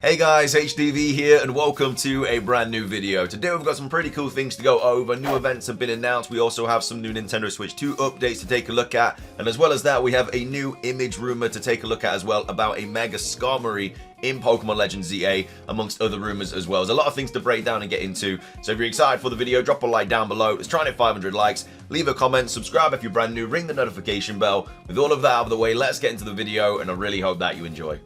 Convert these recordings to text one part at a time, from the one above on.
Hey guys, HDV here and welcome to a brand new video. Today we've got some pretty cool things to go over. New events have been announced. We also have some new Nintendo Switch 2 updates to take a look at. And as well as that, we have a new image rumor to take a look at as well about a Mega Skarmory in Pokemon Legends ZA, amongst other rumors as well. There's a lot of things to break down and get into. So if you're excited for the video, drop a like down below. Let's try and hit 500 likes. Leave a comment, subscribe if you're brand new, ring the notification bell. With all of that out of the way, let's get into the video and I really hope that you enjoy.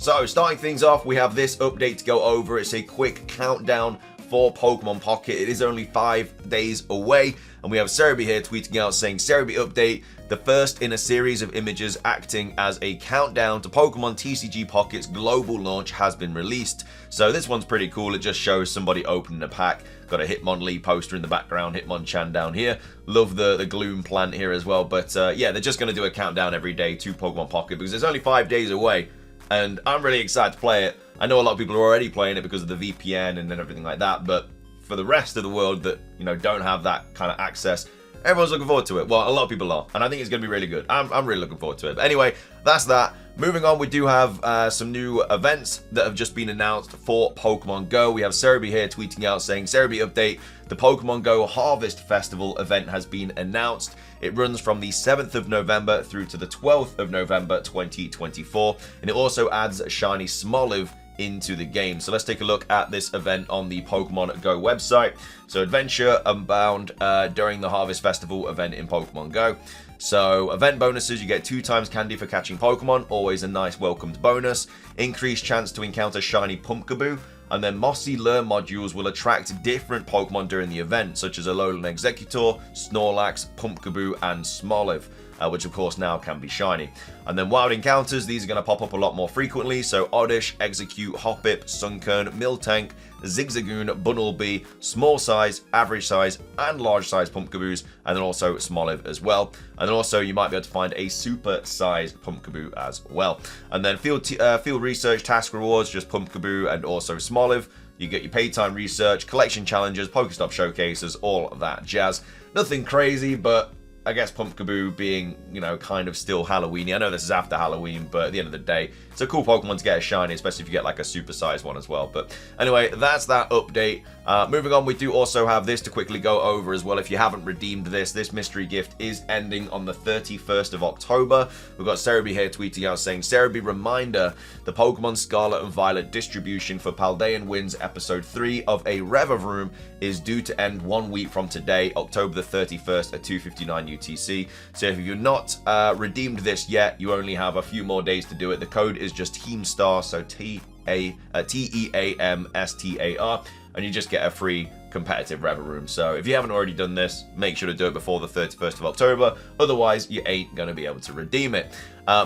So, starting things off, we have this update to go over. It's a quick countdown for Pokemon Pocket. It is only 5 days away, and we have Cerebi here tweeting out saying, Cerebi update, the first in a series of images acting as a countdown to Pokemon TCG Pocket's global launch has been released. So this one's pretty cool. It just shows somebody opening a pack. Got a Hitmonlee poster in the background, Hitmonchan down here. Love the Gloom plant here as well. But yeah, they're just going to do a countdown every day to Pokemon Pocket because it's only 5 days away. And I'm really excited to play it. I know a lot of people are already playing it because of the VPN and everything like that, but for the rest of the world that, you know, don't have that kind of access, everyone's looking forward to it. Well, a lot of people are, and I think it's going to be really good. I'm really looking forward to it. But anyway, that's that. Moving on, we do have some new events that have just been announced for Pokemon GO. We have Cerebi here tweeting out saying, Cerebi update, the Pokemon GO Harvest Festival event has been announced. It runs from the 7th of November through to the 12th of November 2024, and it also adds Shiny Smoliv into the game. So let's take a look at this event on the Pokemon GO website. So adventure unbound during the Harvest Festival event in Pokemon GO. So event bonuses, you get 2 times candy for catching Pokemon, always a nice welcomed bonus. Increased chance to encounter shiny Pumpkaboo. And then Mossy Lure modules will attract different Pokemon during the event, such as Alolan Exeggutor, Snorlax, Pumpkaboo, and Smoliv, which of course now can be shiny. And then wild encounters, these are going to pop up a lot more frequently, so Oddish, Execute, Hoppip, Sunkern, Miltank, Zigzagoon, Bunnelby, small size, average size, and large size Pumpkaboos, and then also Smoliv as well. And then also you might be able to find a super sized Pumpkaboo as well. And then field research, task rewards, just Pumpkaboo and also Smoliv. You get your paytime research, collection challenges, Pokestop showcases, all of that jazz. Nothing crazy, but I guess Pumpkaboo being, you know, kind of still Halloweeny. I know this is after Halloween, but at the end of the day, it's a cool Pokemon to get a shiny, especially if you get like a super-sized one as well. But anyway, that's that update. Moving on, we do also have this to quickly go over as well. If you haven't redeemed this mystery gift is ending on the 31st of October. We've got Cerebi here tweeting out saying, Cerebi reminder, the Pokemon Scarlet and Violet distribution for Paldean Winds Episode 3 of a Reverie is due to end 1 week from today, October the 31st at 2:59 UTC. So if you've not redeemed this yet, you only have a few more days to do it. The code is just Teamstar, so TEAMSTAR, and you just get a free competitive Reverie. So if you haven't already done this, make sure to do it before the 31st of October. Otherwise, you ain't going to be able to redeem it.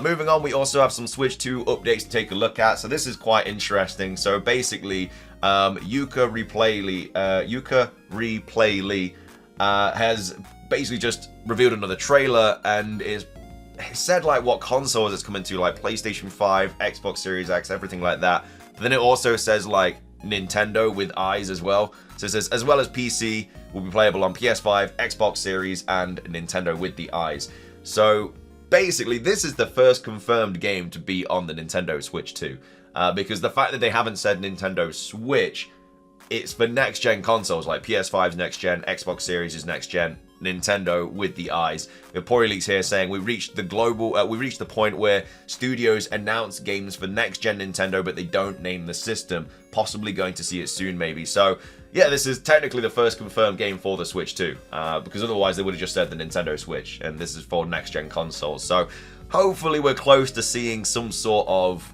Moving on, we also have some Switch 2 updates to take a look at. So this is quite interesting. So basically, Yuka Replayly has basically just revealed another trailer and is said like what consoles it's coming to, like PlayStation 5, Xbox Series X, everything like that. But then it also says like Nintendo with eyes as well. So it says as well as PC will be playable on PS5, Xbox Series, and Nintendo with the eyes. So basically this is the first confirmed game to be on the Nintendo Switch 2. Because the fact that they haven't said Nintendo Switch, it's for next gen consoles like PS5's next gen, Xbox Series is next gen, Nintendo with the eyes. We have Poryleaks here saying we reached the point where studios announce games for next gen Nintendo, but they don't name the system. Possibly going to see it soon, maybe. So yeah, this is technically the first confirmed game for the Switch 2, because otherwise they would have just said the Nintendo Switch, and this is for next gen consoles. So hopefully we're close to seeing some sort of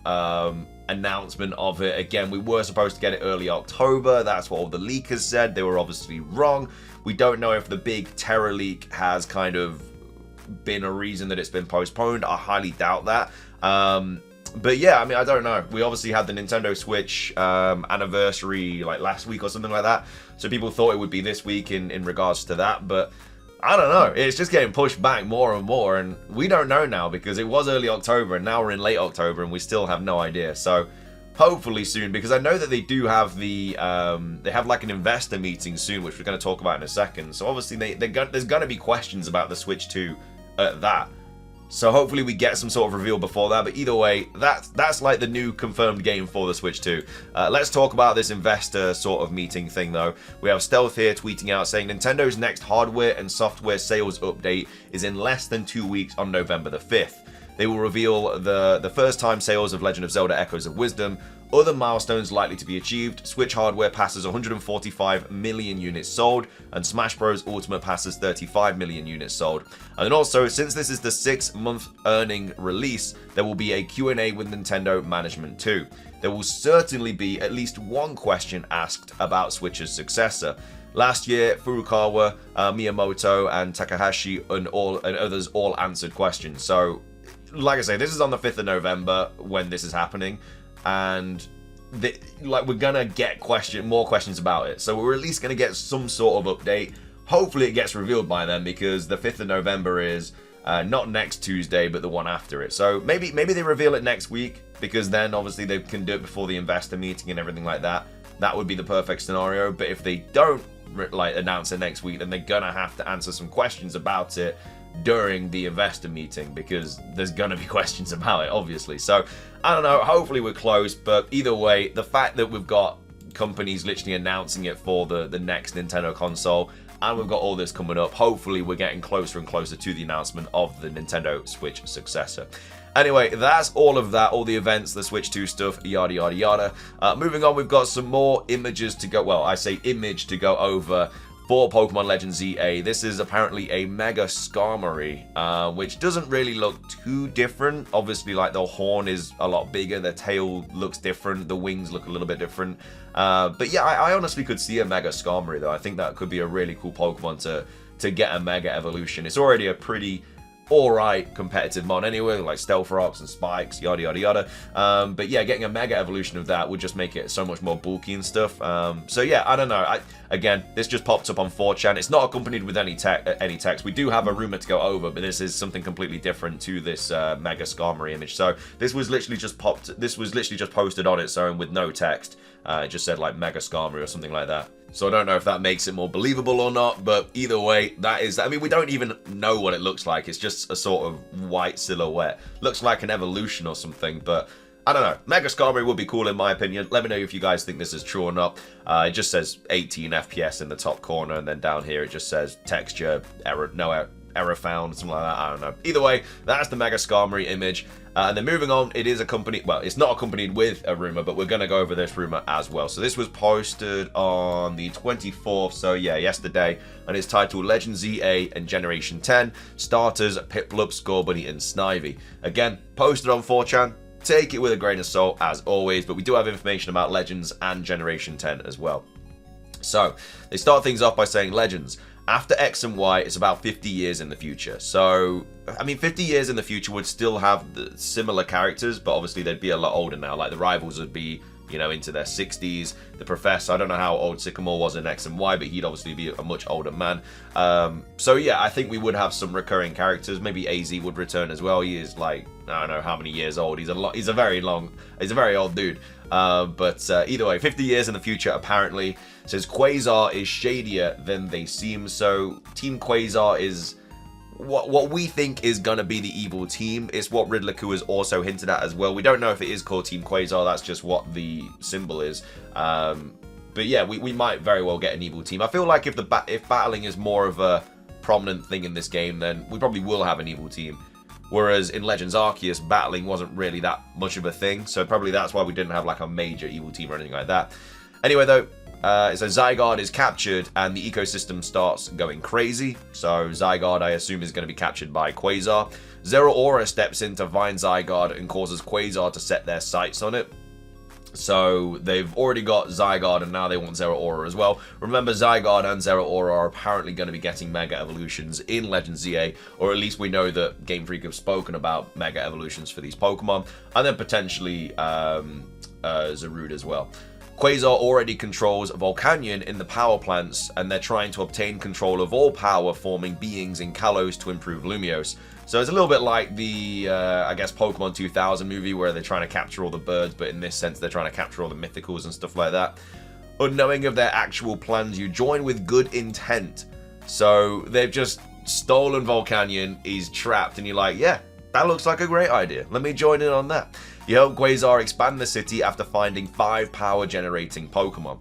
announcement of it. Again, we were supposed to get it early October. That's what all the leakers said. They were obviously wrong. We don't know if the big Terra leak has kind of been a reason that it's been postponed. I highly doubt that. But yeah, I mean, I don't know. We obviously had the Nintendo Switch anniversary like last week or something like that. So people thought it would be this week in regards to that. But I don't know. It's just getting pushed back more and more. And we don't know now because it was early October and now we're in late October and we still have no idea. So hopefully soon, because I know that they do have the they have like an investor meeting soon, which we're going to talk about in a second. So obviously there's going to be questions about the Switch 2 at that. So hopefully we get some sort of reveal before that, but either way, that's like the new confirmed game for the Switch 2. Let's talk about this investor sort of meeting thing though. We have Stealth here tweeting out saying Nintendo's next hardware and software sales update is in less than 2 weeks on November the 5th. They will reveal the first time sales of Legend of Zelda Echoes of Wisdom, other milestones likely to be achieved, Switch hardware passes 145 million units sold, and Smash Bros. Ultimate passes 35 million units sold. And then also, since this is the 6-month earning release, there will be a Q&A with Nintendo management too. There will certainly be at least one question asked about Switch's successor. Last year, Furukawa, Miyamoto, and Takahashi and others all answered questions. So, like I say, this is on the 5th of November when this is happening, and we're gonna get more questions about it. So we're at least gonna get some sort of update. Hopefully it gets revealed by then, because the 5th of November is not next Tuesday, but the one after it. So maybe they reveal it next week, because then obviously they can do it before the investor meeting and everything like that. That would be the perfect scenario. But if they don't announce it next week, then they're gonna have to answer some questions about it during the investor meeting, because there's gonna be questions about it, obviously. So I don't know, hopefully we're close, but either way, the fact that we've got companies literally announcing it for the next Nintendo console, and we've got all this coming up, hopefully we're getting closer and closer to the announcement of the Nintendo Switch successor. Anyway, that's all of that, all the events, the Switch 2 stuff, yada yada yada. Moving on, we've got some more images to go, well, I say image to go over for Pokemon Legends ZA. This is apparently a Mega Skarmory, which doesn't really look too different. Obviously, like, the horn is a lot bigger, the tail looks different, the wings look a little bit different. But yeah, I honestly could see a Mega Skarmory though. I think that could be a really cool Pokemon to get a Mega Evolution. It's already a pretty alright competitive mon anyway, like Stealth Rocks and Spikes, yada yada yada. But yeah, getting a Mega Evolution of that would just make it so much more bulky and stuff. So yeah, I don't know. Again, this just popped up on 4chan. It's not accompanied with any text. We do have a rumor to go over, but this is something completely different to this Mega Skarmory image. So this was literally just posted on its own with no text. It just said like Mega Skarmory or something like that. So I don't know if that makes it more believable or not, but either way, that is... I mean, we don't even know what it looks like. It's just a sort of white silhouette. Looks like an evolution or something, but I don't know. Mega Skarmory would be cool in my opinion. Let me know if you guys think this is true or not. It just says 18 FPS in the top corner, and then down here it just says texture, error, no error found, something like that. I don't know. Either way, that's the Mega Skarmory image. And then moving on, it is accompanied, well, it's not accompanied with a rumor, but we're going to go over this rumor as well. So this was posted on the 24th, so yeah, yesterday, and it's titled Legend ZA and Generation 10, Starters, Piplup, Scorbunny, and Snivy. Again, posted on 4chan. Take it with a grain of salt, as always, but we do have information about Legends and Generation 10 as well. So, they start things off by saying, Legends, after X and Y, it's about 50 years in the future. So, I mean, 50 years in the future would still have the similar characters, but obviously they'd be a lot older now. Like, the rivals would be, you know, into their 60s. The Professor, I don't know how old Sycamore was in X and Y, but he'd obviously be a much older man. So, yeah, I think we would have some recurring characters. Maybe AZ would return as well. He is, like, I don't know how many years old. He's a very old dude. But either way, 50 years in the future, apparently. Says Quasar is shadier than they seem. So Team Quasar is what we think is gonna be the evil team. It's what Riddler-Ku has also hinted at as well. We don't know if it is called Team Quasar. That's just what the symbol is. But yeah, we might very well get an evil team. I feel like if battling is more of a prominent thing in this game, then we probably will have an evil team. Whereas in Legends Arceus, battling wasn't really that much of a thing, so probably that's why we didn't have like a major evil team or anything like that. Anyway though, so Zygarde is captured and the ecosystem starts going crazy. So Zygarde, I assume, is going to be captured by Quasar. Zeraora steps in to find Zygarde and causes Quasar to set their sights on it. So they've already got Zygarde and now they want Zeraora as well. Remember, Zygarde and Zeraora are apparently going to be getting Mega Evolutions in Legends ZA, or at least we know that Game Freak have spoken about Mega Evolutions for these Pokemon, and then potentially Zarude as well. Quasar already controls Volcanion in the power plants, and they're trying to obtain control of all power-forming beings in Kalos to improve Lumiose. So it's a little bit like the, I guess, Pokemon 2000 movie where they're trying to capture all the birds, but in this sense they're trying to capture all the mythicals and stuff like that. Unknowing of their actual plans, you join with good intent. So they've just stolen Volcanion, he's trapped, and you're like, yeah, That looks like a great idea. Let me join in on that. You help Quasar expand the city after finding 5 power-generating Pokemon.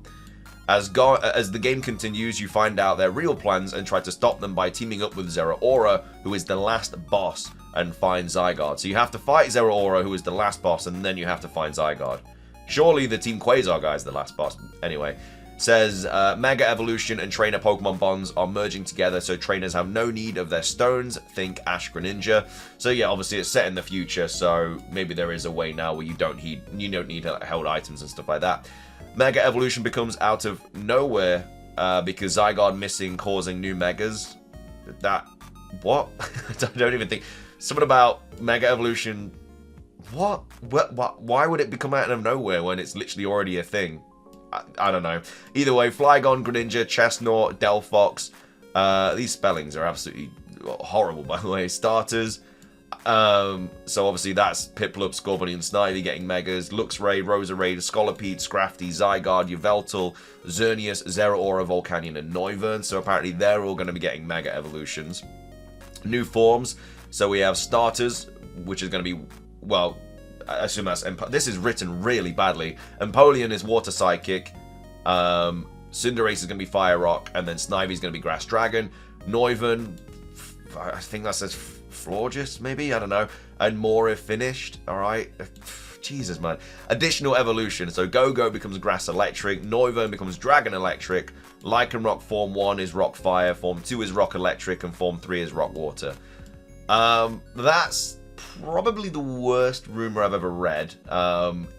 As the game continues, you find out their real plans and try to stop them by teaming up with Zeraora, who is the last boss, and find Zygarde. So you have to fight Zeraora, who is the last boss, and then you have to find Zygarde. Surely the Team Quasar guy is the last boss. Anyway, says Mega Evolution and Trainer Pokemon bonds are merging together, so trainers have no need of their stones. Think Ash Greninja. So yeah, obviously it's set in the future, so maybe there is a way now where you don't need held items and stuff like that. Mega Evolution becomes out of nowhere because Zygarde missing, causing new Megas. What? I don't even think. Something about Mega Evolution. What? Why would it become out of nowhere when it's literally already a thing? I don't know. Either way, Flygon, Greninja, Chestnut, Delphox. These spellings are absolutely horrible, by the way. Starters. So obviously that's Piplup, Scorbunny, and Snivy getting Megas. Luxray, Roserade, Scolipede, Scrafty, Zygarde, Yveltal, Xerneas, Zeraora, Volcanion, and Noivern. So apparently they're all going to be getting Mega Evolutions. New forms. So we have Starters, which is going to be, well, I assume that's... This is written really badly. Empoleon is Water Psychic. Cinderace is going to be Fire Rock. And then Snivy is going to be Grass Dragon. Noivern, I think that says Florges, maybe? I don't know. And Mora finished. Alright. Jesus, man. Additional evolution. So Go-Go becomes Grass Electric. Noivern becomes Dragon Electric. Lycanroc Form 1 is Rock Fire. Form 2 is Rock Electric. And Form 3 is Rock Water. That's probably the worst rumor I've ever read.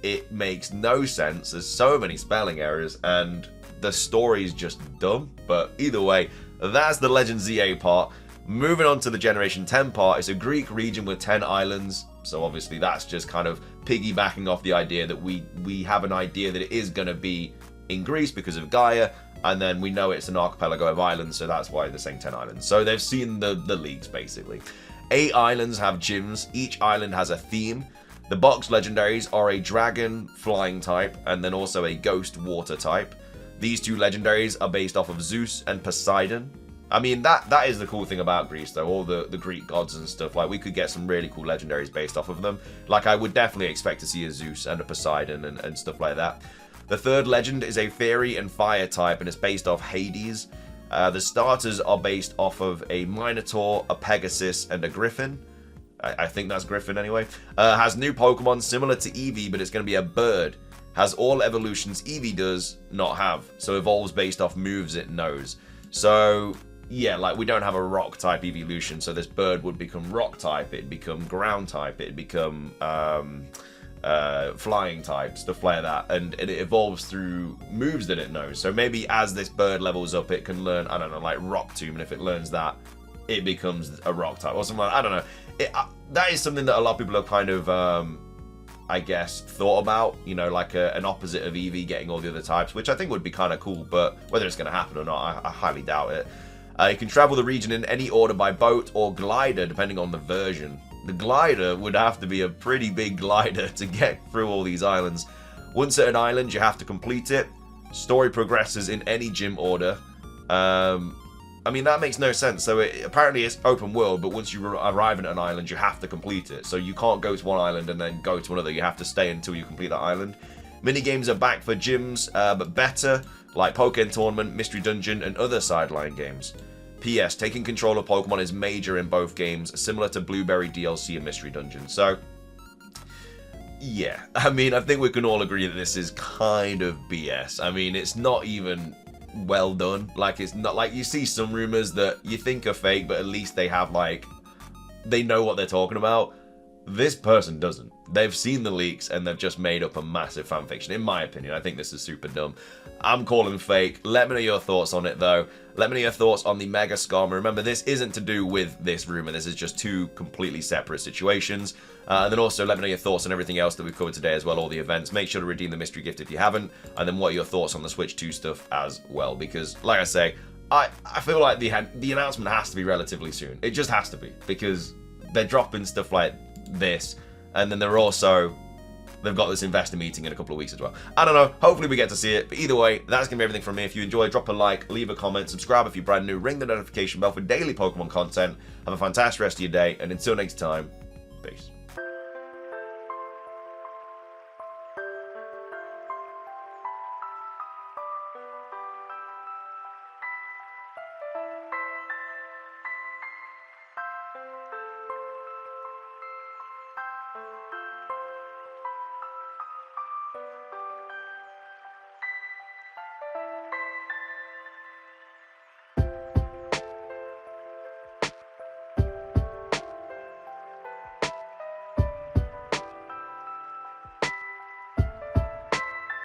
It makes no sense. There's so many spelling errors, and the story's just dumb. But either way, that's the Legend ZA part. Moving on to the Generation 10 part, it's a Greek region with 10 islands. So obviously that's just kind of piggybacking off the idea that we have an idea that it is going to be in Greece because of Gaia. And then we know it's an archipelago of islands, so that's why they're saying 10 islands. So they've seen the leagues, basically. 8 islands have gyms. Each island has a theme. The box legendaries are a dragon flying type and then also a ghost water type. These 2 legendaries are based off of Zeus and Poseidon. I mean, that is the cool thing about Greece, though. All the Greek gods and stuff. Like, we could get some really cool legendaries based off of them. Like, I would definitely expect to see a Zeus and a Poseidon and stuff like that. The 3rd legend is a fairy and fire type, and it's based off Hades. The starters are based off of a Minotaur, a Pegasus, and a Griffin. I think that's Griffin anyway. Has new Pokemon similar to Eevee, but it's going to be a bird. Has all evolutions Eevee does not have. So evolves based off moves it knows. So yeah, like we don't have a rock type evolution. So this bird would become rock type. It'd become ground type. It'd become flying type, stuff like that, and it evolves through moves that it knows. So maybe as this bird levels up, it can learn, I don't know, like Rock Tomb, and if it learns that, it becomes a rock type or something like that. I don't know. That is something that a lot of people have kind of, I guess, thought about, you know, like an opposite of Eevee getting all the other types, which I think would be kind of cool, but whether it's going to happen or not, I highly doubt it. You can travel the region in any order by boat or glider, depending on the version. The glider would have to be a pretty big glider to get through all these islands. Once at an island, you have to complete it. Story progresses in any gym order. I mean, that makes no sense. So apparently it's open world, but once you arrive at an island, you have to complete it. So you can't go to one island and then go to another. You have to stay until you complete that island. Minigames are back for gyms, but better, like Pokémon Tournament, Mystery Dungeon, and other sideline games. P.S. Taking control of Pokemon is major in both games, similar to Blueberry DLC and Mystery Dungeon. So, yeah. I mean, I think we can all agree that this is kind of BS. I mean, it's not even well done. Like, it's not like you see some rumors that you think are fake, but at least they have, like, they know what they're talking about. This person doesn't. They've seen the leaks and they've just made up a massive fanfiction. In my opinion, I think this is super dumb. I'm calling fake. Let me know your thoughts on it, though. Let me know your thoughts on the Mega Skarmory. Remember, this isn't to do with this rumor. This is just 2 completely separate situations. And then also, let me know your thoughts on everything else that we've covered today as well, all the events. Make sure to redeem the mystery gift if you haven't. And then what are your thoughts on the Switch 2 stuff as well? Because, like I say, I feel like the announcement has to be relatively soon. It just has to be. Because they're dropping stuff like this, and then they've got this investor meeting in a couple of weeks as well. I don't know, hopefully we get to see it, but either way, that's gonna be everything from me. If you enjoyed, drop a like, leave a comment, subscribe if you're brand new, ring the notification bell for daily Pokemon content. Have a fantastic rest of your day, and until next time, Peace.